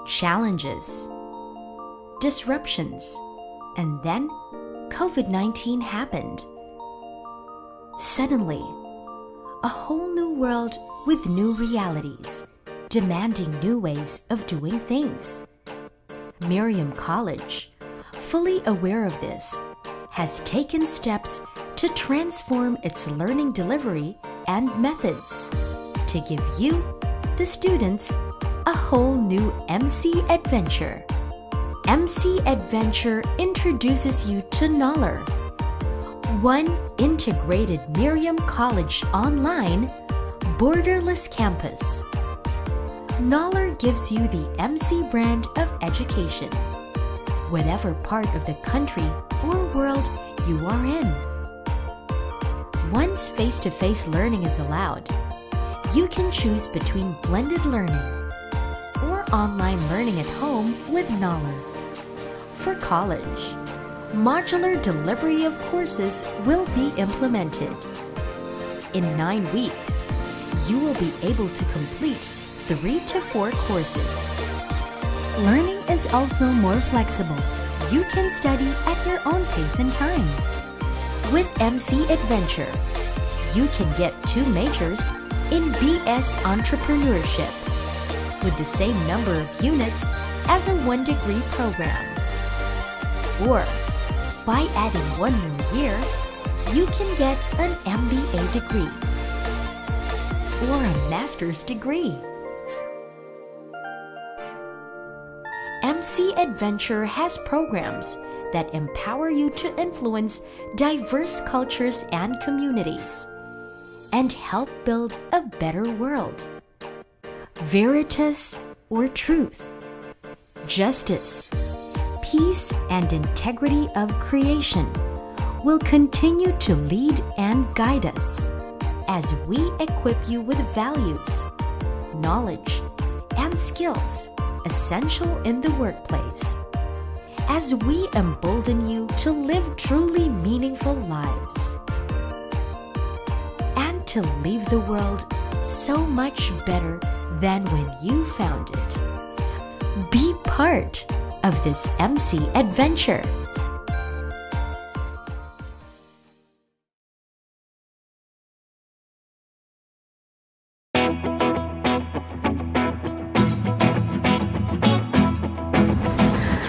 challenges, disruptions, and then COVID-19 happened. Suddenly, a whole new world with new realities, demanding new ways of doing things. Miriam College, fully aware of this, has taken steps to transform its learning delivery and methods to give you, the students, a whole new MC adventure. MC Adventure introduces you to Knowler, one integrated Miriam College online, borderless campus. Knowler gives you the MC brand of education, whatever part of the country or world you are in. Once face-to-face learning is allowed, you can choose between blended learning or online learning at home with Knowler. For college, modular delivery of courses will be implemented. In 9 weeks, you will be able to complete 3 to 4 courses. Learning is also more flexible. You can study at your own pace and time. With MC Adventure, you can get 2 majors in BS Entrepreneurship with the same number of units as a 1-degree program. Or, by adding 1 more year, you can get an MBA degree or a master's degree. MC Adventure has programs that empower you to influence diverse cultures and communities and help build a better world. Veritas or truth, justice, peace and integrity of creation will continue to lead and guide us as we equip you with values, knowledge, and skills essential in the workplace, as we embolden you to live truly meaningful lives and to leave the world so much better than when you found it. Be part of this MC adventure.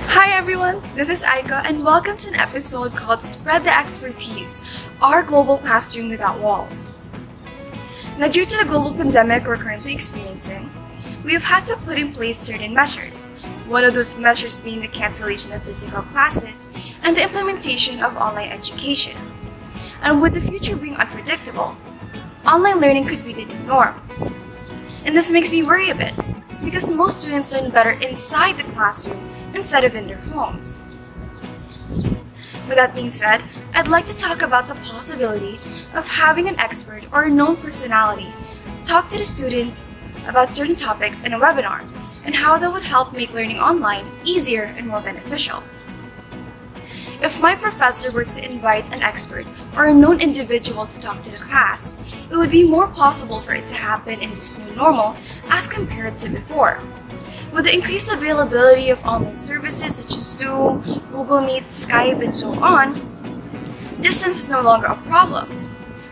Hi everyone, this is Aika and welcome to an episode called Spread the Expertise, our global classroom without walls. Now, due to the global pandemic we're currently experiencing, we have had to put in place certain measures. One of those measures being the cancellation of physical classes and the implementation of online education. And with the future being unpredictable, online learning could be the new norm. And this makes me worry a bit, because most students learn better inside the classroom instead of in their homes. With that being said, I'd like to talk about the possibility of having an expert or a known personality talk to the students about certain topics in a webinar and how that would help make learning online easier and more beneficial. If my professor were to invite an expert or a known individual to talk to the class, it would be more possible for it to happen in this new normal as compared to before. With the increased availability of online services such as Zoom, Google Meet, Skype, and so on, distance is no longer a problem.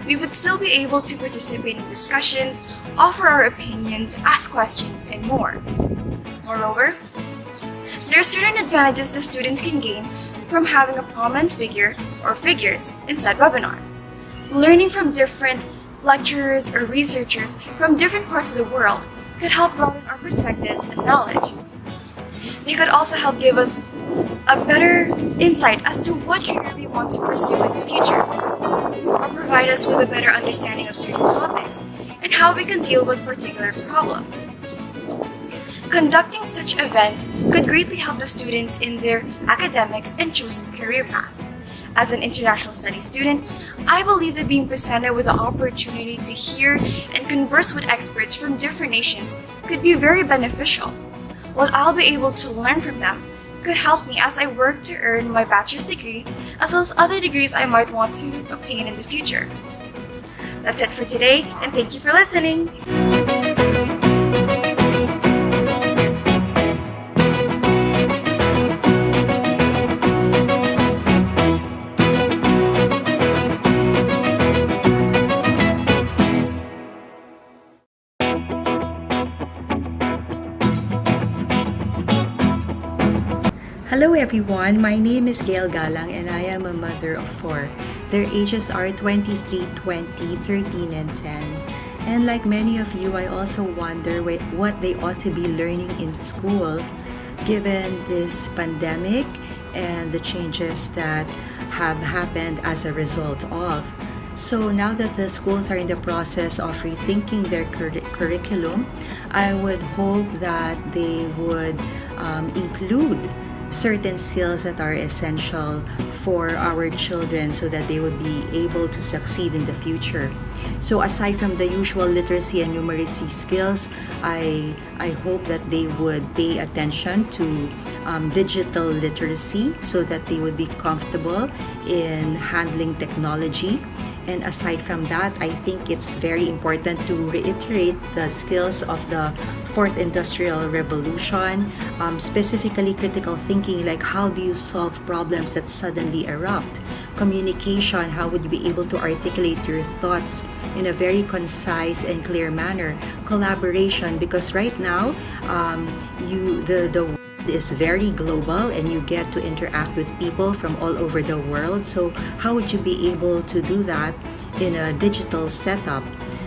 We would still be able to participate in discussions, offer our opinions, ask questions, and more. Moreover, there are certain advantages the students can gain from having a prominent figure or figures in said webinars. Learning from different lecturers or researchers from different parts of the world could help broaden our perspectives and knowledge. They could also help give us a better insight as to what career we want to pursue in the future, or provide us with a better understanding of certain topics and how we can deal with particular problems. Conducting such events could greatly help the students in their academics and chosen career paths. As an international studies student, I believe that being presented with the opportunity to hear and converse with experts from different nations could be very beneficial. What I'll be able to learn from them could help me as I work to earn my bachelor's degree, as well as other degrees I might want to obtain in the future. That's it for today, and thank you for listening! Hello everyone, my name is Gail Galang and I am a mother of four. Their ages are 23, 20, 13, and 10. And like many of you, I also wonder what they ought to be learning in school given this pandemic and the changes that have happened as a result of. So now that the schools are in the process of rethinking their curriculum, I would hope that they would include certain skills that are essential for our children so that they would be able to succeed in the future. So aside from the usual literacy and numeracy skills, I hope that they would pay attention to digital literacy so that they would be comfortable in handling technology. And aside from that, I think it's very important to reiterate the skills of the fourth industrial revolution, specifically critical thinking, like how do you solve problems that suddenly erupt? Communication, how would you be able to articulate your thoughts in a very concise and clear manner? Collaboration, because right now, the world is very global and you get to interact with people from all over the world. So how would you be able to do that in a digital setup?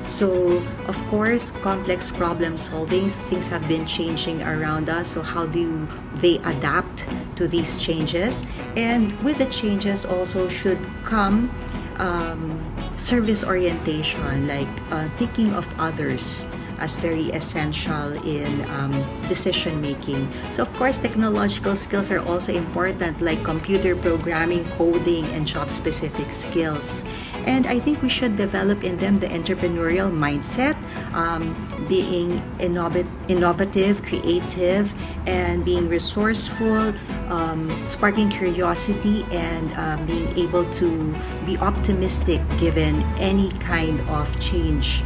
So of course, complex problem solving, things have been changing around us. So how do they adapt to these changes? And with the changes also should come service orientation, like thinking of others as very essential in decision making. So of course, technological skills are also important, like computer programming, coding, and job specific skills. And I think we should develop in them the entrepreneurial mindset, being innovative, creative, and being resourceful, sparking curiosity, and being able to be optimistic given any kind of change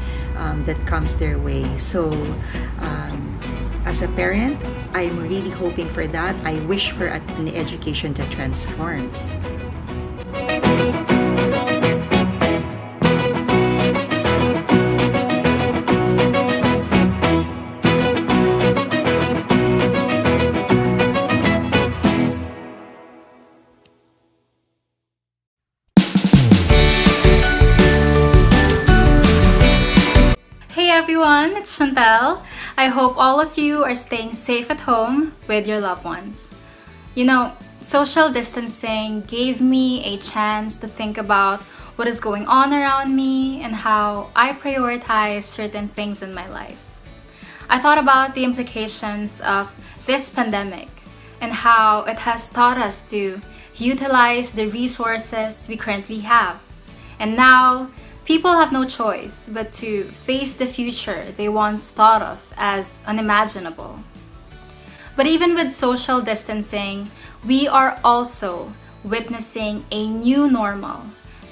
that comes their way. So as a parent, I'm really hoping for that. I wish for an education that transforms. Hey everyone, it's Chantel. I hope all of you are staying safe at home with your loved ones. You know, social distancing gave me a chance to think about what is going on around me and how I prioritize certain things in my life. I thought about the implications of this pandemic and how it has taught us to utilize the resources we currently have. And now, people have no choice but to face the future they once thought of as unimaginable. But even with social distancing, we are also witnessing a new normal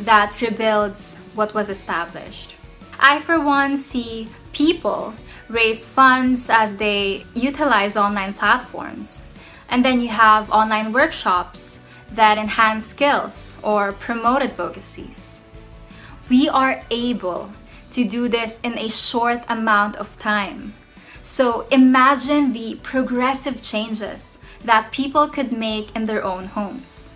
that rebuilds what was established. I, for one, see people raise funds as they utilize online platforms. And then you have online workshops that enhance skills or promote advocacies. We are able to do this in a short amount of time. So imagine the progressive changes that people could make in their own homes.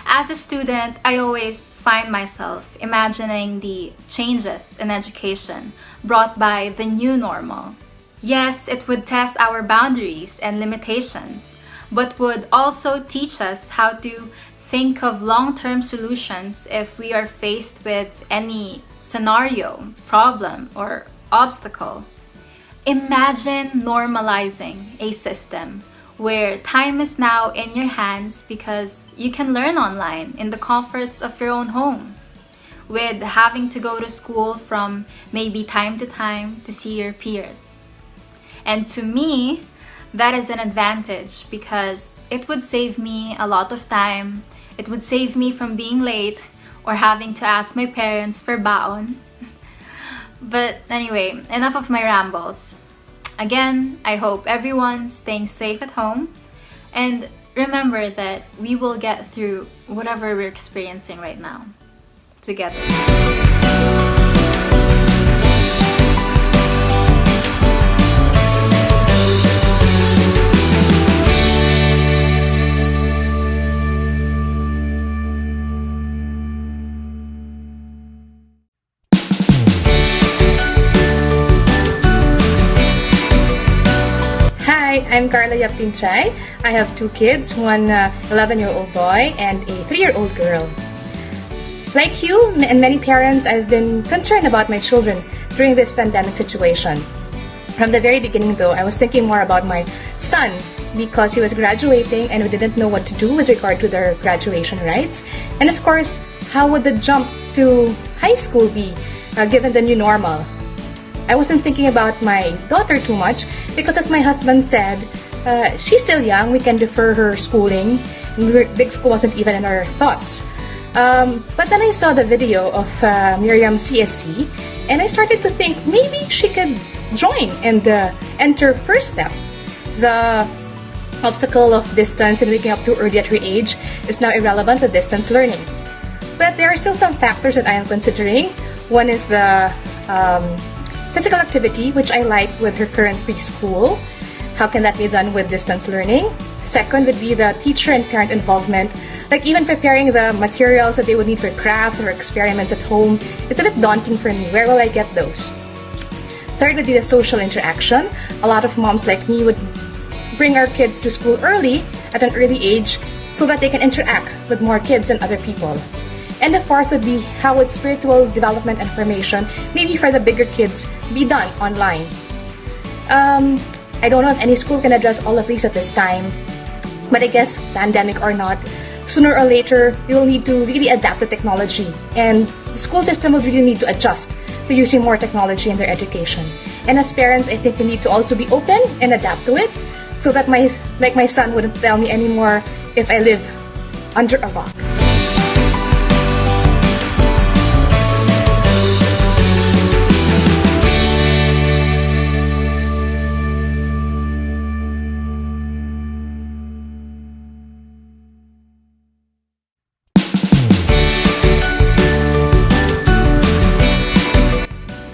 As a student, I always find myself imagining the changes in education brought by the new normal. Yes, it would test our boundaries and limitations, but would also teach us how to think of long-term solutions if we are faced with any scenario, problem, or obstacle. Imagine normalizing a system where time is now in your hands because you can learn online in the comforts of your own home, with having to go to school from maybe time to time to see your peers. And to me, that is an advantage because it would save me a lot of time. It would save me from being late or having to ask my parents for baon. But anyway, enough of my rambles. Again, I hope everyone's staying safe at home. And remember that we will get through whatever we're experiencing right now together. Hi, I'm Carla Yaptinchay. I have two kids, one 11-year-old boy and a 3-year-old girl. Like you and many parents, I've been concerned about my children during this pandemic situation. From the very beginning though, I was thinking more about my son because he was graduating and we didn't know what to do with regard to their graduation rights. And of course, how would the jump to high school be given the new normal? I wasn't thinking about my daughter too much because, as my husband said, she's still young, we can defer her schooling. Big school wasn't even in our thoughts. But then I saw the video of Miriam's CSC and I started to think maybe she could join and enter first step. The obstacle of distance and waking up too early at her age is now irrelevant to distance learning. But there are still some factors that I am considering. One is the physical activity, which I like with her current preschool. How can that be done with distance learning? Second would be the teacher and parent involvement, like even preparing the materials that they would need for crafts or experiments at home. It's a bit daunting for me. Where will I get those? Third would be the social interaction. A lot of moms like me would bring our kids to school early, at an early age, so that they can interact with more kids and other people. And the fourth would be how would spiritual development and formation, maybe for the bigger kids, be done online. I don't know if any school can address all of these at this time, but I guess pandemic or not, sooner or later, we will need to really adapt to technology, and the school system will really need to adjust to using more technology in their education. And as parents, I think we need to also be open and adapt to it, so that my son wouldn't tell me anymore if I live under a rock.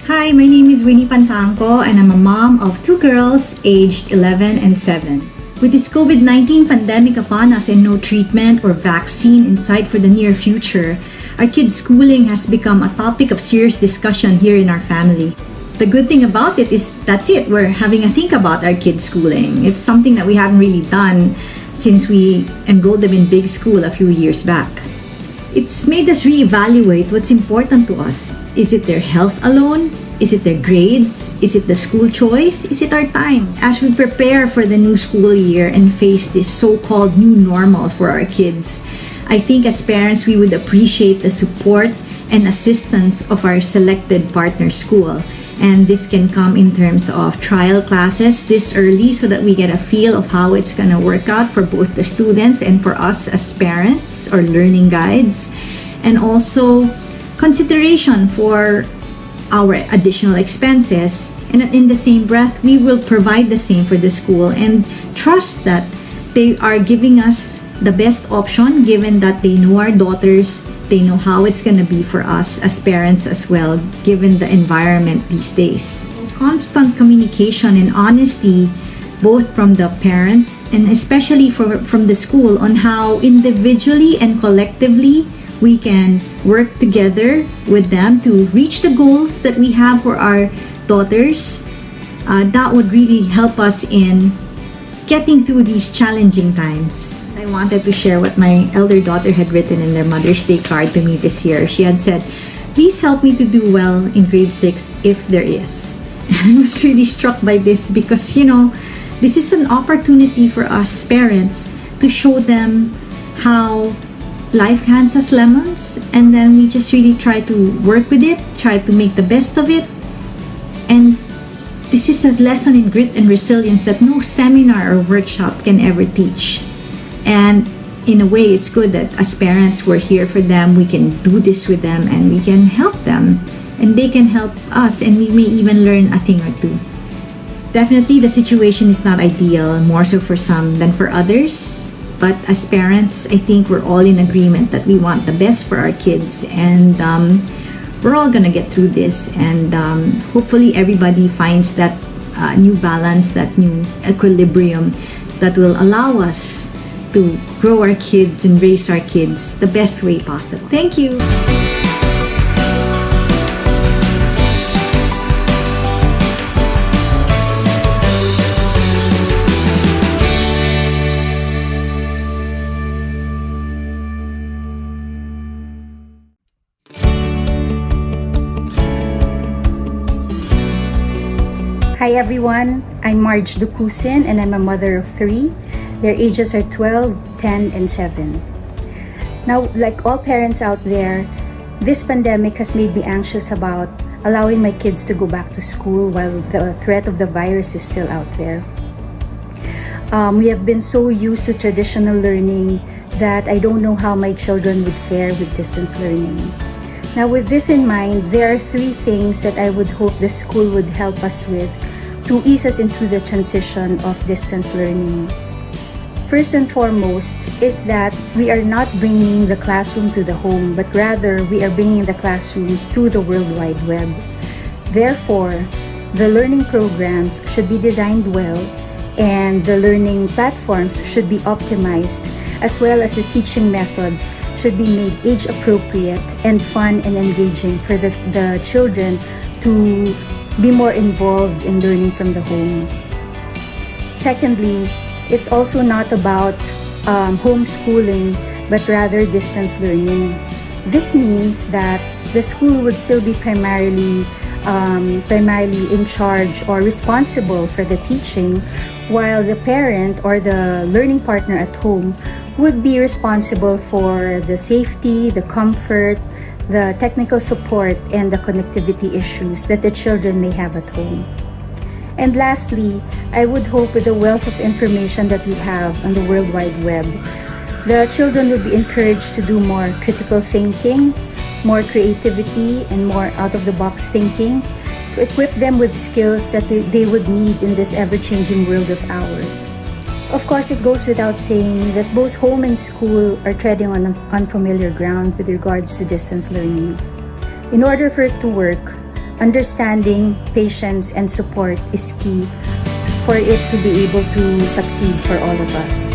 Hi, my name is Winnie Pantangco and I'm a mom of two girls aged 11 and 7. With this COVID-19 pandemic upon us and no treatment or vaccine in sight for the near future, our kids' schooling has become a topic of serious discussion here in our family. The good thing about it is that's it, we're having a think about our kids' schooling. It's something that we haven't really done since we enrolled them in big school a few years back. It's made us reevaluate what's important to us. Is it their health alone? Is it their grades? Is it the school choice? Is it our time? As we prepare for the new school year and face this so-called new normal for our kids, I think as parents we would appreciate the support and assistance of our selected partner school. And this can come in terms of trial classes this early so that we get a feel of how it's going to work out for both the students and for us as parents or learning guides. And also consideration for our additional expenses, and in the same breath we will provide the same for the school and trust that they are giving us the best option given that they know our daughters, they know how it's going to be for us as parents as well given the environment these days. Constant communication and honesty both from the parents and especially from the school on how individually and collectively we can work together with them to reach the goals that we have for our daughters. That would really help us in getting through these challenging times. I wanted to share what my elder daughter had written in their Mother's Day card to me this year. She had said, "Please help me to do well in grade 6 if there is." And I was really struck by this because, this is an opportunity for us parents to show them how life hands us lemons, and then we just really try to work with it, try to make the best of it. And this is a lesson in grit and resilience that no seminar or workshop can ever teach. And in a way, it's good that as parents, we're here for them, we can do this with them, and we can help them, and they can help us, and we may even learn a thing or two. Definitely, the situation is not ideal, more so for some than for others. But as parents, I think we're all in agreement that we want the best for our kids, and we're all gonna get through this, and hopefully everybody finds that new balance, that new equilibrium that will allow us to grow our kids and raise our kids the best way possible. Thank you. Hi everyone, I'm Marge Dukusin and I'm a mother of 3. Their ages are 12, 10, and 7. Now, like all parents out there, this pandemic has made me anxious about allowing my kids to go back to school while the threat of the virus is still out there. We have been so used to traditional learning that I don't know how my children would fare with distance learning. Now, with this in mind, there are 3 things that I would hope the school would help us with to ease us into the transition of distance learning. First and foremost is that we are not bringing the classroom to the home, but rather we are bringing the classrooms to the World Wide Web. Therefore, the learning programs should be designed well and the learning platforms should be optimized, as well as the teaching methods should be made age appropriate and fun and engaging for the children to be more involved in learning from the home. Secondly, it's also not about homeschooling, but rather distance learning. This means that the school would still be primarily in charge or responsible for the teaching, while the parent or the learning partner at home would be responsible for the safety, the comfort, the technical support, and the connectivity issues that the children may have at home. And lastly, I would hope with the wealth of information that we have on the World Wide Web, the children would be encouraged to do more critical thinking, more creativity, and more out-of-the-box thinking to equip them with skills that they would need in this ever-changing world of ours. Of course, it goes without saying that both home and school are treading on unfamiliar ground with regards to distance learning. In order for it to work, understanding, patience, and support is key for it to be able to succeed for all of us.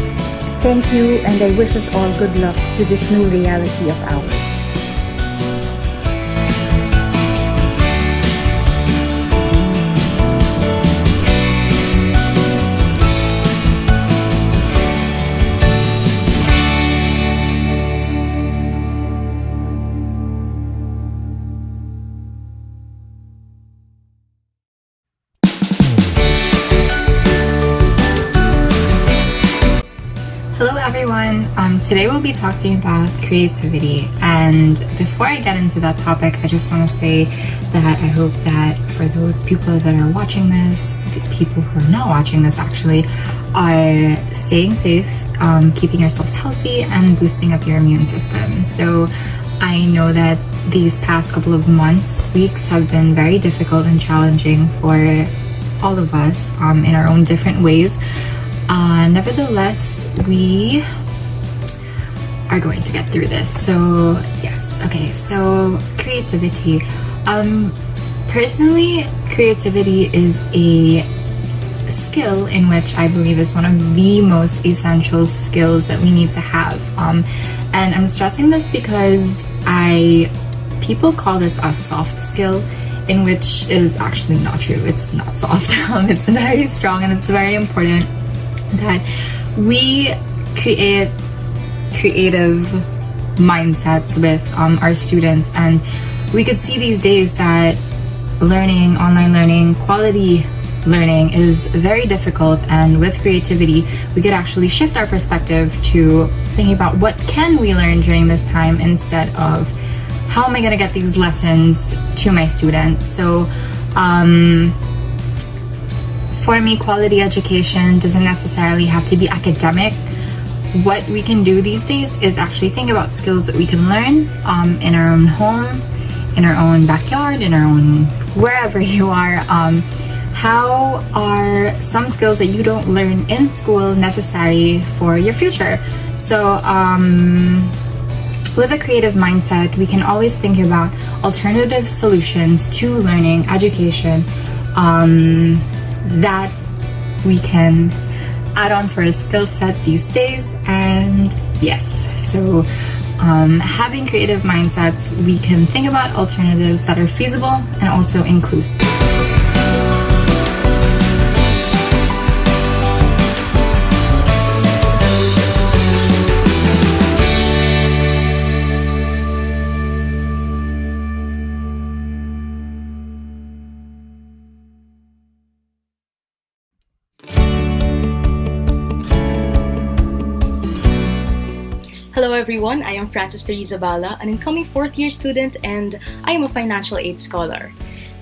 Thank you, and I wish us all good luck with this new reality of ours. Hello everyone, today we'll be talking about creativity, and before I get into that topic, I just want to say that I hope that for those people that are watching this, the people who are not watching this actually, are staying safe, keeping yourselves healthy, and boosting up your immune system. So I know that these past couple of months, weeks have been very difficult and challenging for all of us in our own different ways. Nevertheless, we are going to get through this. So yes, okay, so creativity. Personally, creativity is a skill in which I believe is one of the most essential skills that we need to have. And I'm stressing this because people call this a soft skill, in which is actually not true. It's not soft. It's very strong, and it's very important that we create creative mindsets with our students. And we could see these days that learning, online learning, quality learning is very difficult, and with creativity we could actually shift our perspective to thinking about what can we learn during this time instead of how am I going to get these lessons to my students. So for me, quality education doesn't necessarily have to be academic. What we can do these days is actually think about skills that we can learn in our own home, in our own backyard, in our own wherever you are. How are some skills that you don't learn in school necessary for your future? So with a creative mindset, we can always think about alternative solutions to learning, education, that we can add on to our skill set these days. And yes, so having creative mindsets, we can think about alternatives that are feasible and also inclusive. Hello everyone, I am Francis Teresa Bala, an incoming fourth-year student, and I am a financial aid scholar.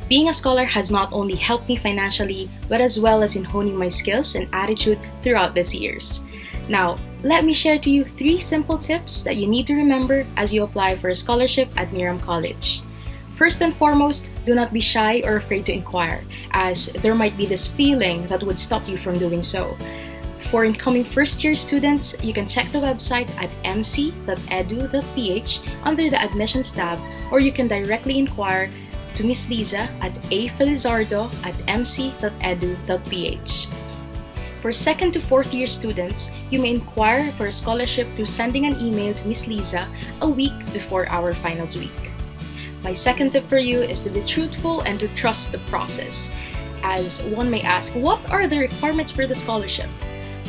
Being a scholar has not only helped me financially, but as well as in honing my skills and attitude throughout these years. Now, let me share to you 3 simple tips that you need to remember as you apply for a scholarship at Miriam College. First and foremost, do not be shy or afraid to inquire, as there might be this feeling that would stop you from doing so. For incoming first-year students, you can check the website at mc.edu.ph under the Admissions tab, or you can directly inquire to Miss Liza at afelizardo@mc.edu.ph. For second to fourth-year students, you may inquire for a scholarship through sending an email to Miss Liza a week before our finals week. My second tip for you is to be truthful and to trust the process, as one may ask, what are the requirements for the scholarship?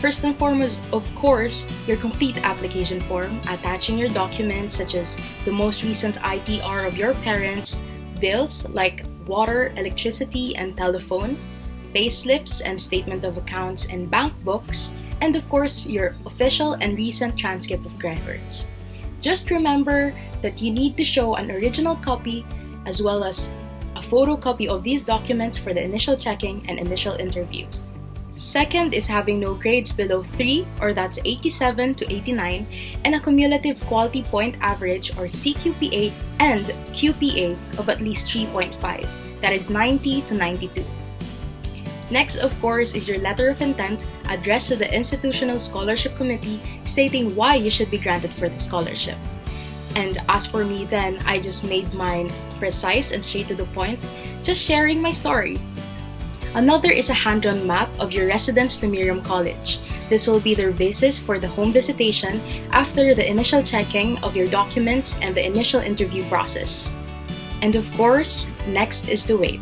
First and foremost, of course, your complete application form, attaching your documents such as the most recent ITR of your parents, bills like water, electricity, and telephone, pay slips and statement of accounts and bank books, and of course, your official and recent transcript of records. Just remember that you need to show an original copy as well as a photocopy of these documents for the initial checking and initial interview. Second is having no grades below 3, or that's 87 to 89, and a cumulative quality point average or CQPA and QPA of at least 3.5, that is 90 to 92. Next, of course, is your letter of intent addressed to the Institutional Scholarship Committee stating why you should be granted for the scholarship. And as for me then, I just made mine precise and straight to the point, just sharing my story. Another is a hand-drawn map of your residence to Miriam College. This will be their basis for the home visitation after the initial checking of your documents and the initial interview process. And of course, next is to wait.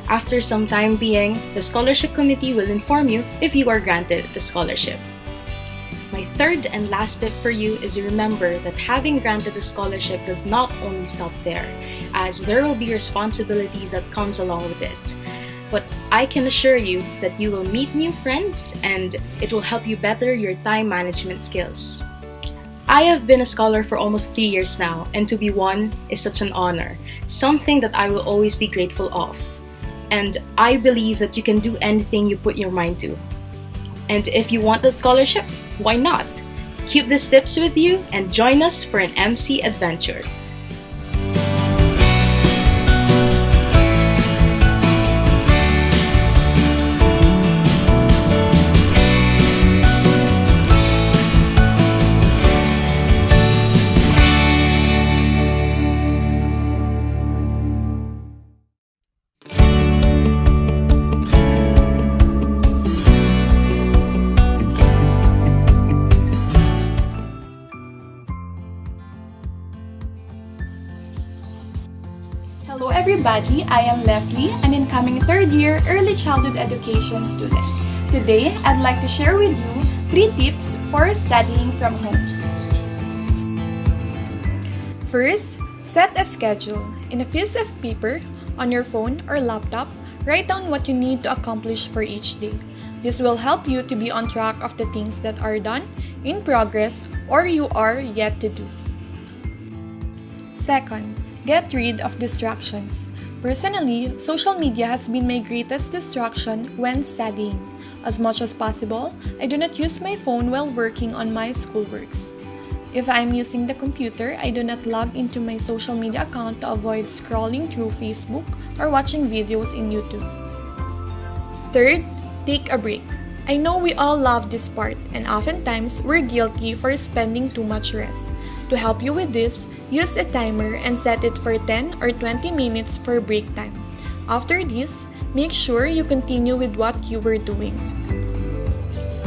After some time being, the scholarship committee will inform you if you are granted the scholarship. My third and last tip for you is remember that having granted the scholarship does not only stop there, as there will be responsibilities that comes along with it. But I can assure you that you will meet new friends and it will help you better your time management skills. I have been a scholar for almost 3 years now, and to be one is such an honor, something that I will always be grateful of. And I believe that you can do anything you put your mind to. And if you want the scholarship, why not? Keep these tips with you and join us for an MC adventure. Hello everybody, I am Leslie, an incoming third-year early childhood education student. Today, I'd like to share with you 3 tips for studying from home. First, set a schedule. In a piece of paper, on your phone or laptop, write down what you need to accomplish for each day. This will help you to be on track of the things that are done, in progress, or you are yet to do. Second, get rid of distractions. Personally, social media has been my greatest distraction when studying. As much as possible, I do not use my phone while working on my schoolworks. If I am using the computer, I do not log into my social media account to avoid scrolling through Facebook or watching videos in YouTube. Third, take a break. I know we all love this part, and oftentimes we're guilty for spending too much rest. To help you with this, use a timer and set it for 10 or 20 minutes for break time. After this, make sure you continue with what you were doing.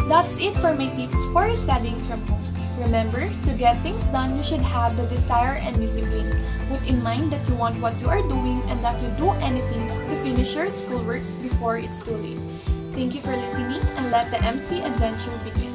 That's it for my tips for studying from home. Remember, to get things done, you should have the desire and discipline. Put in mind that you want what you are doing and that you do anything to finish your schoolworks before it's too late. Thank you for listening, and let the MC adventure begin.